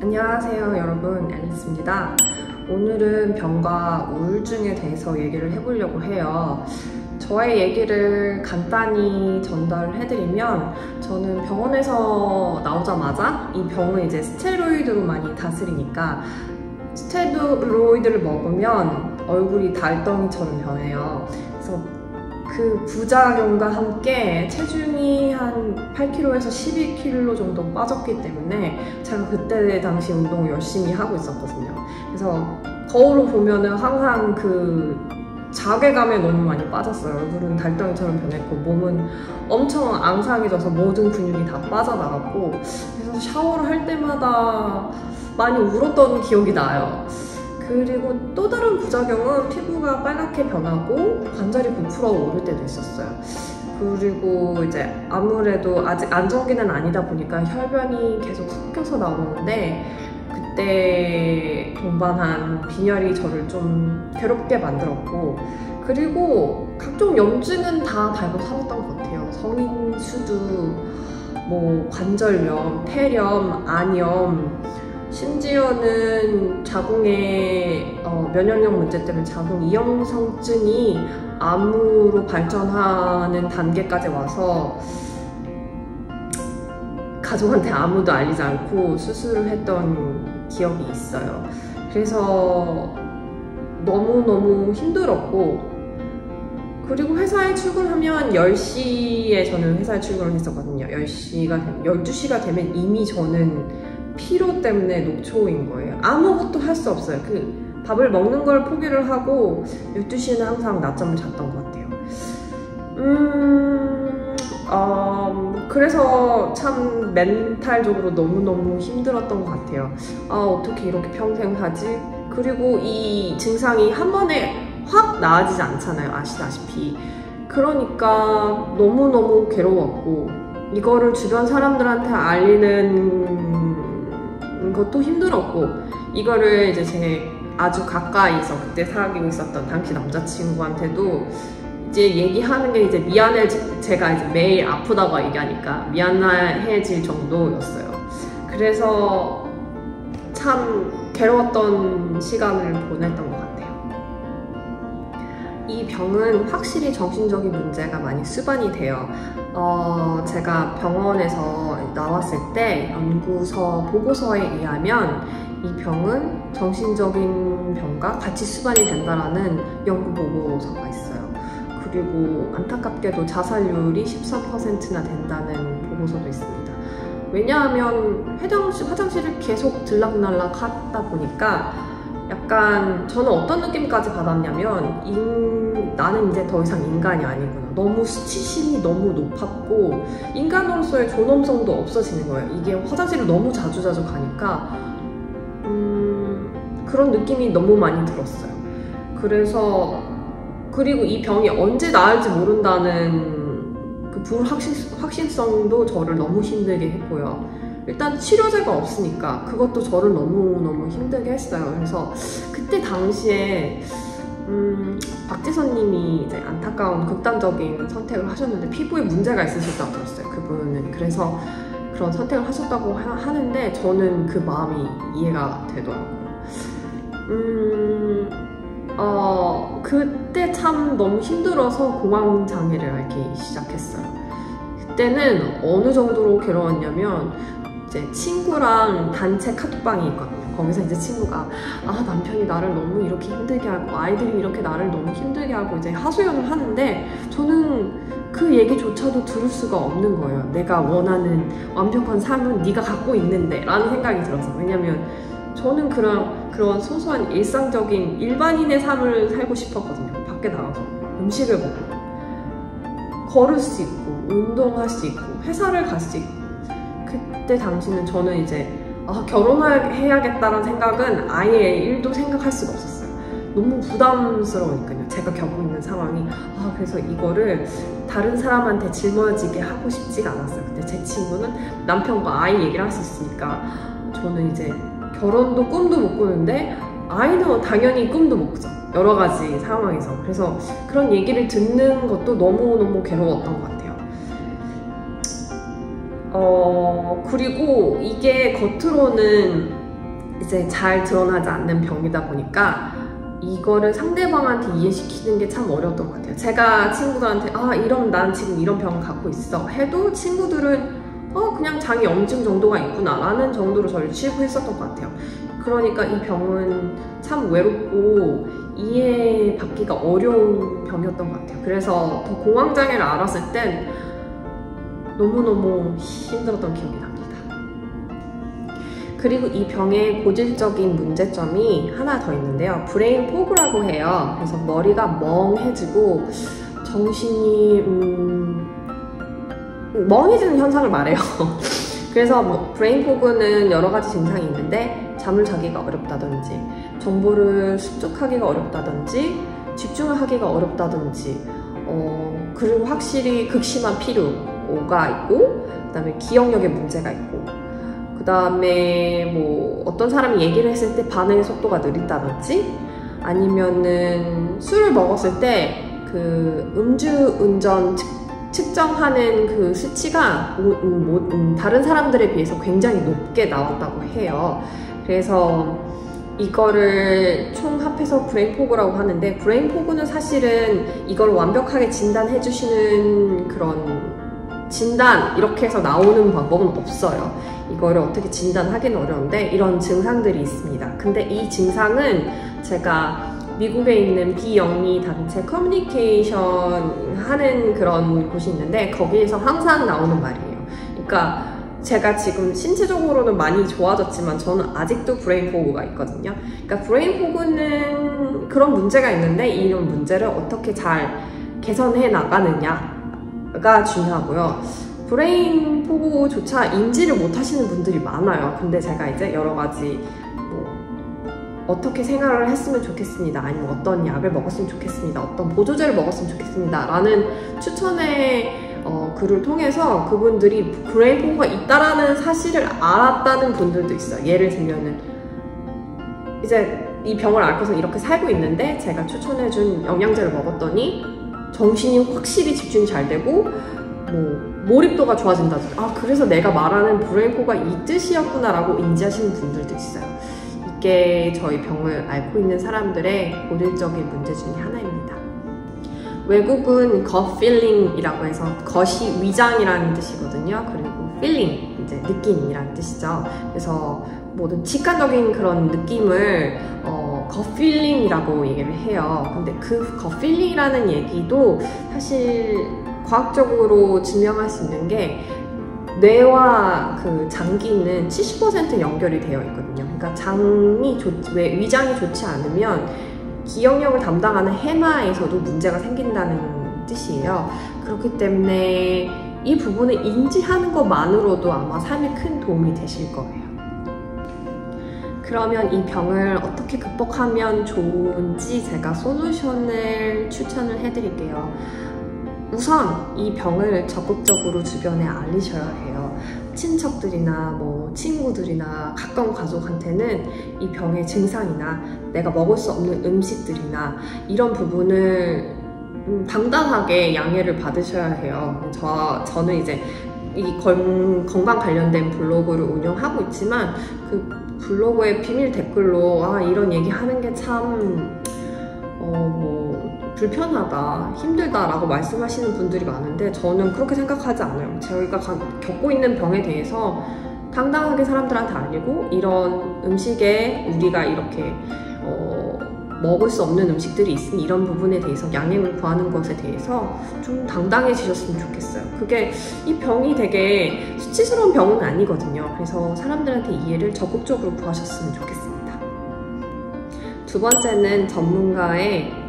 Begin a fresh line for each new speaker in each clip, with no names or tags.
안녕하세요 여러분, 앨리스입니다. 오늘은 병과 우울증에 대해서 얘기를 해보려고 해요. 저의 얘기를 간단히 전달을 해드리면, 저는 병원에서 나오자마자 이 병을 이제 스테로이드로 많이 다스리니까 스테로이드를 먹으면 얼굴이 달덩이처럼 변해요. 그래서 그 부작용과 함께 체중이 한 8kg에서 12kg 정도 빠졌기 때문에 제가 그때 당시 운동을 열심히 하고 있었거든요. 그래서 거울을 보면은 항상 그 자괴감에 너무 많이 빠졌어요. 얼굴은 달덩이처럼 변했고 몸은 엄청 앙상해져서 모든 근육이 다 빠져나갔고, 그래서 샤워를 할 때마다 많이 울었던 기억이 나요. 그리고 또 다른 부작용은 피부가 빨갛게 변하고 관절이 부풀어 오를 때도 있었어요. 그리고 이제 아무래도 아직 안정기는 아니다 보니까 혈변이 계속 섞여서 나오는데, 그때 동반한 빈혈이 저를 좀 괴롭게 만들었고, 그리고 각종 염증은 다 달고 살았던 것 같아요. 성인 수두, 뭐 관절염, 폐렴, 안염, 심지어는 자궁의 면역력 문제 때문에 자궁 이형성증이 암으로 발전하는 단계까지 와서 가족한테 아무도 알리지 않고 수술을 했던 기억이 있어요. 그래서 너무너무 힘들었고, 그리고 회사에 출근하면 10시에 저는 회사에 출근을 했었거든요. 12시가 되면 이미 저는 피로 때문에 녹초인 거예요. 아무것도 할 수 없어요. 그 밥을 먹는 걸 포기를 하고 12시에는 항상 낮잠을 잤던 것 같아요. 그래서 참 멘탈적으로 너무너무 힘들었던 것 같아요. 어떻게 이렇게 평생 하지? 그리고 이 증상이 한 번에 확 나아지지 않잖아요, 아시다시피. 그러니까 너무너무 괴로웠고, 이거를 주변 사람들한테 알리는 것도 힘들었고, 이거를 이제 제 아주 가까이서 그때 사귀고 있었던 당시 남자친구한테도 이제 얘기하는 게 이제 제가 이제 매일 아프다고 얘기하니까 미안해질 정도였어요. 그래서 참 괴로웠던 시간을 보냈던 것 같아요. 이 병은 확실히 정신적인 문제가 많이 수반이 돼요. 제가 병원에서 나왔을 때 연구서 보고서에 의하면 이 병은 정신적인 병과 같이 수반이 된다라는 연구 보고서가 있어요. 그리고 안타깝게도 자살률이 13%나 된다는 보고서도 있습니다. 왜냐하면 화장실을 계속 들락날락 하다 보니까 약간 저는 어떤 느낌까지 받았냐면, 나는 이제 더 이상 인간이 아니구나. 너무 수치심이 너무 높았고 인간으로서의 존엄성도 없어지는 거예요. 이게 화장실을 너무 자주 가니까 그런 느낌이 너무 많이 들었어요. 그리고 이 병이 언제 나을지 모른다는 그 불확실성도 저를 너무 힘들게 했고요. 일단 치료제가 없으니까 그것도 저를 너무너무 힘들게 했어요. 그래서 그때 당시에 박지선님이 이제 안타까운 극단적인 선택을 하셨는데, 피부에 문제가 있으셨다고 들었어요, 그분은. 그래서 그런 선택을 하셨다고 하는데 저는 그 마음이 이해가 되더라고요. 그때 참 너무 힘들어서 공황장애를 앓기 시작했어요. 그때는 어느 정도로 괴로웠냐면, 이제 친구랑 단체 카톡방이 있거든요. 거기서 이제 친구가 남편이 나를 너무 이렇게 힘들게 하고 아이들이 이렇게 나를 너무 힘들게 하고 이제 하소연을 하는데, 저는 그 얘기조차도 들을 수가 없는 거예요. 내가 원하는 완벽한 삶은 네가 갖고 있는데 라는 생각이 들어서. 왜냐면 저는 그런 소소한 일상적인 일반인의 삶을 살고 싶었거든요. 밖에 나가서 음식을 먹고 걸을 수 있고 운동할 수 있고 회사를 갈 수 있고. 그때 당시는 저는 이제 결혼을 해야겠다는 생각은 아예 1도 생각할 수가 없었어요. 너무 부담스러우니까요, 제가 겪고 있는 상황이. 그래서 이거를 다른 사람한테 짊어지게 하고 싶지가 않았어요. 근데 제 친구는 남편과 아이 얘기를 할 수 있으니까, 저는 이제 결혼도 꿈도 못 꾸는데 아이는 당연히 꿈도 못 꾸죠, 여러 가지 상황에서. 그래서 그런 얘기를 듣는 것도 너무너무 괴로웠던 것 같아요. 그리고 이게 겉으로는 이제 잘 드러나지 않는 병이다 보니까 이거를 상대방한테 이해시키는 게 참 어려웠던 것 같아요. 제가 친구들한테 이런 난 지금 이런 병을 갖고 있어 해도 친구들은 그냥 장이 염증 정도가 있구나 라는 정도로 저를 치부했었던 것 같아요. 그러니까 이 병은 참 외롭고 이해받기가 어려운 병이었던 것 같아요. 그래서 더 공황장애를 알았을 땐 너무너무 힘들었던 기억이 납니다. 그리고 이 병의 고질적인 문제점이 하나 더 있는데요. 브레인 포그라고 해요. 그래서 머리가 멍해지고 정신이 멍해지는 현상을 말해요. 그래서 브레인 포그는 여러 가지 증상이 있는데 잠을 자기가 어렵다든지 정보를 습득하기가 어렵다든지 집중을 하기가 어렵다든지 그리고 확실히 극심한 피로가 있고 그 다음에 기억력에 문제가 있고 그 다음에 뭐 어떤 사람이 얘기를 했을 때 반응의 속도가 느린다든지 아니면은 술을 먹었을 때 그 음주운전 측정하는 그 수치가 다른 사람들에 비해서 굉장히 높게 나왔다고 해요. 그래서 이거를 총합해서 브레인 포그라고 하는데 브레인 포그는 사실은 이걸 완벽하게 진단해 주시는 그런 진단 이렇게 해서 나오는 방법은 없어요. 이거를 어떻게 진단하기는 어려운데 이런 증상들이 있습니다. 근데 이 증상은 제가 미국에 있는 비영리 단체 커뮤니케이션 하는 그런 곳이 있는데 거기에서 항상 나오는 말이에요. 그러니까 제가 지금 신체적으로는 많이 좋아졌지만 저는 아직도 브레인 포그가 있거든요. 그러니까 브레인 포그는 그런 문제가 있는데 이런 문제를 어떻게 잘 개선해 나가느냐가 중요하고요. 브레인 포그조차 인지를 못 하시는 분들이 많아요. 근데 제가 이제 여러 가지 어떻게 생활을 했으면 좋겠습니다. 아니면 어떤 약을 먹었으면 좋겠습니다. 어떤 보조제를 먹었으면 좋겠습니다. 라는 추천의 글을 통해서 그분들이 브레인 포그가 있다라는 사실을 알았다는 분들도 있어요. 예를 들면은 이제 이 병을 앓고서 이렇게 살고 있는데 제가 추천해준 영양제를 먹었더니 정신이 확실히 집중이 잘 되고 몰입도가 좋아진다든지 그래서 내가 말하는 브레인 포그가 이 뜻이었구나 라고 인지하시는 분들도 있어요. 이게 저희 병을 앓고 있는 사람들의 고질적인 문제 중에 하나입니다. 외국은 gut feeling이라고 해서 gut이 위장이라는 뜻이거든요. 그리고 feeling, 이제 느낌이라는 뜻이죠. 그래서 모든 직관적인 그런 느낌을 gut feeling이라고 얘기를 해요. 근데 그 gut feeling이라는 얘기도 사실 과학적으로 증명할 수 있는 게 뇌와 그 장기는 70% 연결이 되어 있거든요. 그러니까 위장이 좋지 않으면 기억력을 담당하는 해마에서도 문제가 생긴다는 뜻이에요. 그렇기 때문에 이 부분을 인지하는 것만으로도 아마 삶에 큰 도움이 되실 거예요. 그러면 이 병을 어떻게 극복하면 좋은지 제가 솔루션을 추천을 해드릴게요. 우선 이 병을 적극적으로 주변에 알리셔야 해요. 친척들이나 친구들이나 가까운 가족한테는 이 병의 증상이나 내가 먹을 수 없는 음식들이나 이런 부분을 당당하게 양해를 받으셔야 해요. 저는 이제 이 건강 관련된 블로그를 운영하고 있지만 그 블로그에 비밀 댓글로 이런 얘기 하는 게 참 불편하다, 힘들다 라고 말씀하시는 분들이 많은데 저는 그렇게 생각하지 않아요. 저희가 겪고 있는 병에 대해서 당당하게 사람들한테 알리고 이런 음식에 우리가 이렇게 먹을 수 없는 음식들이 있으니 이런 부분에 대해서 양해를 구하는 것에 대해서 좀 당당해지셨으면 좋겠어요. 그게 이 병이 되게 수치스러운 병은 아니거든요. 그래서 사람들한테 이해를 적극적으로 구하셨으면 좋겠습니다. 두 번째는 전문가의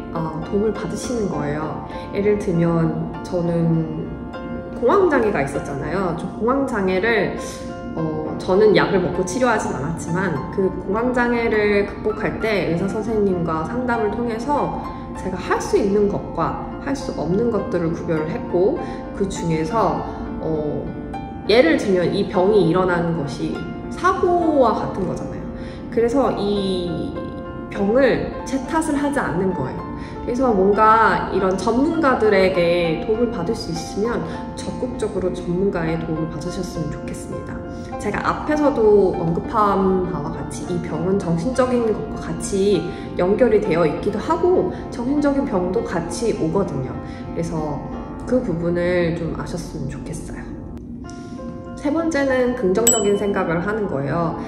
도움을 받으시는 거예요. 예를 들면 저는 공황장애가 있었잖아요. 공황장애를 저는 약을 먹고 치료하진 않았지만 그 공황장애를 극복할 때 의사 선생님과 상담을 통해서 제가 할 수 있는 것과 할 수 없는 것들을 구별을 했고 그 중에서 예를 들면 이 병이 일어나는 것이 사고와 같은 거잖아요. 그래서 이 병을 제 탓을 하지 않는 거예요. 그래서 뭔가 이런 전문가들에게 도움을 받을 수 있으면 적극적으로 전문가의 도움을 받으셨으면 좋겠습니다. 제가 앞에서도 언급한 바와 같이 이 병은 정신적인 것과 같이 연결이 되어 있기도 하고 정신적인 병도 같이 오거든요. 그래서 그 부분을 좀 아셨으면 좋겠어요. 세 번째는 긍정적인 생각을 하는 거예요.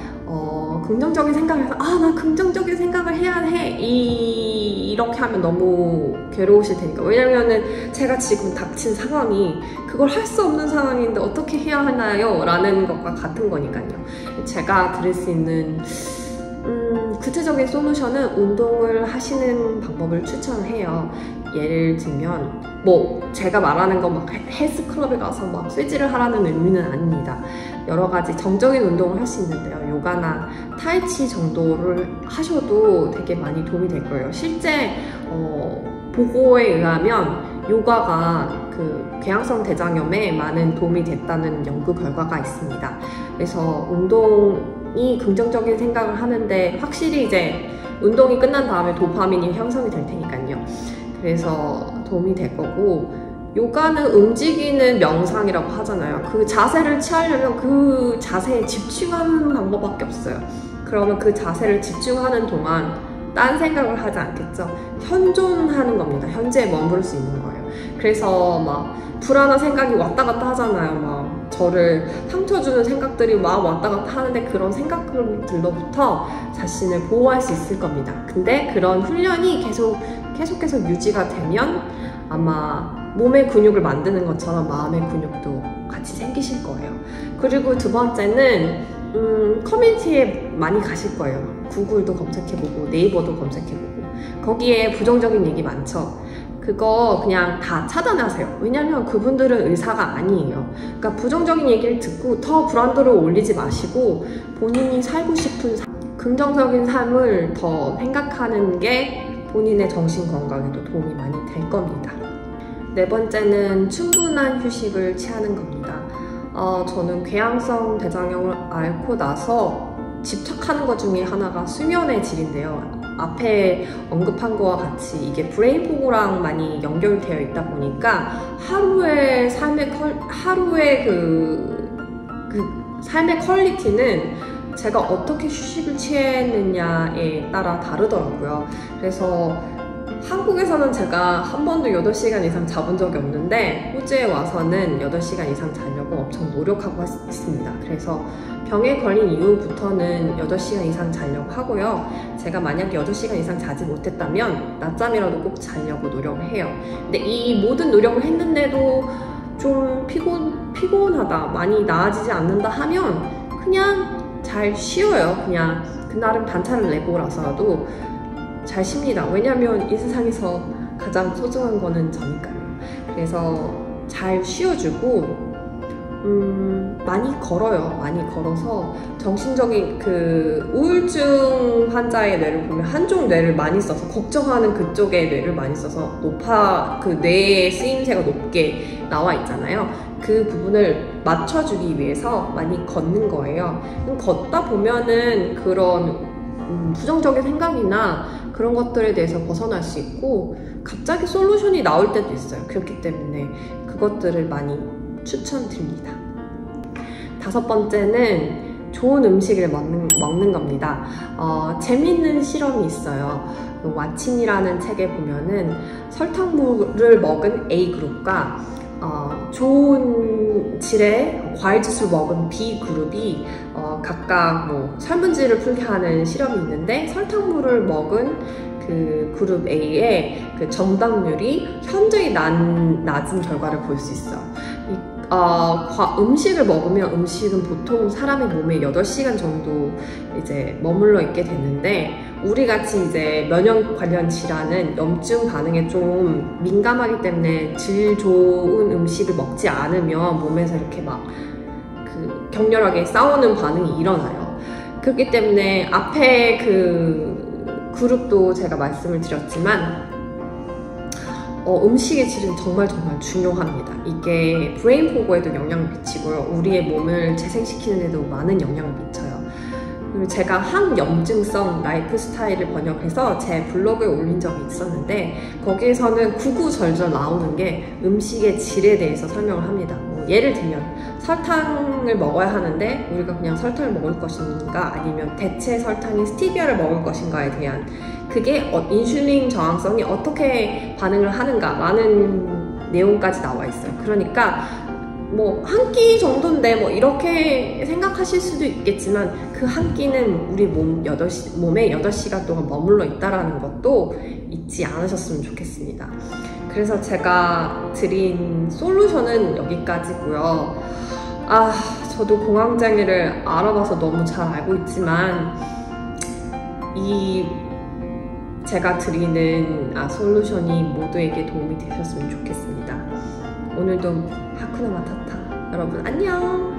긍정적인 생각을 해서 나 긍정적인 생각을 해야 해 이렇게 하면 너무 괴로우실 테니까. 왜냐면은 제가 지금 닥친 상황이 그걸 할 수 없는 상황인데 어떻게 해야 하나요? 라는 것과 같은 거니까요. 제가 드릴 수 있는 구체적인 솔루션은 운동을 하시는 방법을 추천해요. 예를 들면 제가 말하는 거 막 헬스클럽에 가서 막 쇠질을 하라는 의미는 아닙니다. 여러 가지 정적인 운동을 할 수 있는데요. 요가나 타이치 정도를 하셔도 되게 많이 도움이 될 거예요. 실제 보고에 의하면 요가가 그 궤양성 대장염에 많은 도움이 됐다는 연구 결과가 있습니다. 그래서 운동이 긍정적인 생각을 하는데 확실히 이제 운동이 끝난 다음에 도파민이 형성이 될 테니까요. 그래서 도움이 될 거고, 요가는 움직이는 명상이라고 하잖아요. 그 자세를 취하려면 그 자세에 집중하는 방법밖에 없어요. 그러면 그 자세를 집중하는 동안 딴 생각을 하지 않겠죠. 현존하는 겁니다. 현재에 머무를 수 있는 거예요. 그래서 막 불안한 생각이 왔다 갔다 하잖아요. 막 저를 상처주는 생각들이 막 왔다 갔다 하는데 그런 생각들로부터 자신을 보호할 수 있을 겁니다. 근데 그런 훈련이 계속해서 유지가 되면 아마 몸의 근육을 만드는 것처럼 마음의 근육도 같이 생기실 거예요. 그리고 두 번째는 커뮤니티에 많이 가실 거예요. 구글도 검색해보고 네이버도 검색해보고 거기에 부정적인 얘기 많죠. 그거 그냥 다 차단하세요. 왜냐면 그분들은 의사가 아니에요. 그러니까 부정적인 얘기를 듣고 더 불안도를 올리지 마시고 본인이 살고 싶은 긍정적인 삶을 더 생각하는 게 본인의 정신 건강에도 도움이 많이 될 겁니다. 네 번째는 충분한 휴식을 취하는 겁니다. 저는 궤양성 대장염을 앓고 나서 집착하는 것 중에 하나가 수면의 질인데요. 앞에 언급한 거와 같이 이게 브레인 포고랑 많이 연결되어 있다 보니까 하루의 삶의 퀄리티는 제가 어떻게 휴식을 취했느냐에 따라 다르더라고요. 그래서 한국에서는 제가 한 번도 8시간 이상 자본 적이 없는데 호주에 와서는 8시간 이상 자려고 엄청 노력하고 있습니다. 그래서 병에 걸린 이후부터는 8시간 이상 자려고 하고요. 제가 만약에 8시간 이상 자지 못했다면 낮잠이라도 꼭 자려고 노력을 해요. 근데 이 모든 노력을 했는데도 좀 피곤하다, 많이 나아지지 않는다 하면 그냥 잘 쉬어요. 그냥 그날은 반차를 내고라서라도 잘 쉽니다. 왜냐면 이 세상에서 가장 소중한 거는 저니까요. 그래서 잘 쉬어주고 많이 걸어요. 많이 걸어서 정신적인 우울증 환자의 뇌를 보면 한쪽 뇌를 많이 써서 걱정하는 그쪽의 뇌를 많이 써서 뇌의 쓰임새가 높게 나와 있잖아요. 그 부분을 맞춰주기 위해서 많이 걷는 거예요. 걷다 보면은 그런 부정적인 생각이나 그런 것들에 대해서 벗어날 수 있고 갑자기 솔루션이 나올 때도 있어요. 그렇기 때문에 그것들을 많이 추천드립니다. 다섯 번째는 좋은 음식을 먹는 겁니다. 재미있는 실험이 있어요. 왓친이라는 책에 보면은 설탕물을 먹은 A그룹과 좋은 질의 과일주스를 먹은 B그룹이 각각 설문지를 풀게 하는 실험이 있는데 설탕물을 먹은 그 그룹 A의 그 정답률이 현저히 낮은 결과를 볼 수 있어요. 음식을 먹으면 음식은 보통 사람의 몸에 8시간 정도 이제 머물러 있게 되는데 우리 같이 이제 면역 관련 질환은 염증 반응에 좀 민감하기 때문에 질 좋은 음식을 먹지 않으면 몸에서 이렇게 막 격렬하게 싸우는 반응이 일어나요. 그렇기 때문에 앞에 그 그룹도 제가 말씀을 드렸지만 음식의 질은 정말 중요합니다. 이게 브레인 포고에도 영향을 미치고요. 우리의 몸을 재생시키는 데도 많은 영향을 미쳐요. 그리고 제가 항염증성 라이프 스타일을 번역해서 제 블로그에 올린 적이 있었는데 거기에서는 구구절절 나오는 게 음식의 질에 대해서 설명을 합니다. 뭐 예를 들면 설탕을 먹어야 하는데 우리가 그냥 설탕을 먹을 것인가 아니면 대체 설탕인 스티비아를 먹을 것인가에 대한 그게 인슐린 저항성이 어떻게 반응을 하는가 라는 내용까지 나와 있어요. 그러니까 뭐 한 끼 정도인데 뭐 이렇게 생각하실 수도 있겠지만 그 한 끼는 우리 몸에 8시간 동안 머물러 있다라는 것도 잊지 않으셨으면 좋겠습니다. 그래서 제가 드린 솔루션은 여기까지고요. 저도 공황장애를 알아봐서 너무 잘 알고 있지만 제가 드리는 솔루션이 모두에게 도움이 되셨으면 좋겠습니다. 오늘도 하쿠나 마타타 여러분 안녕.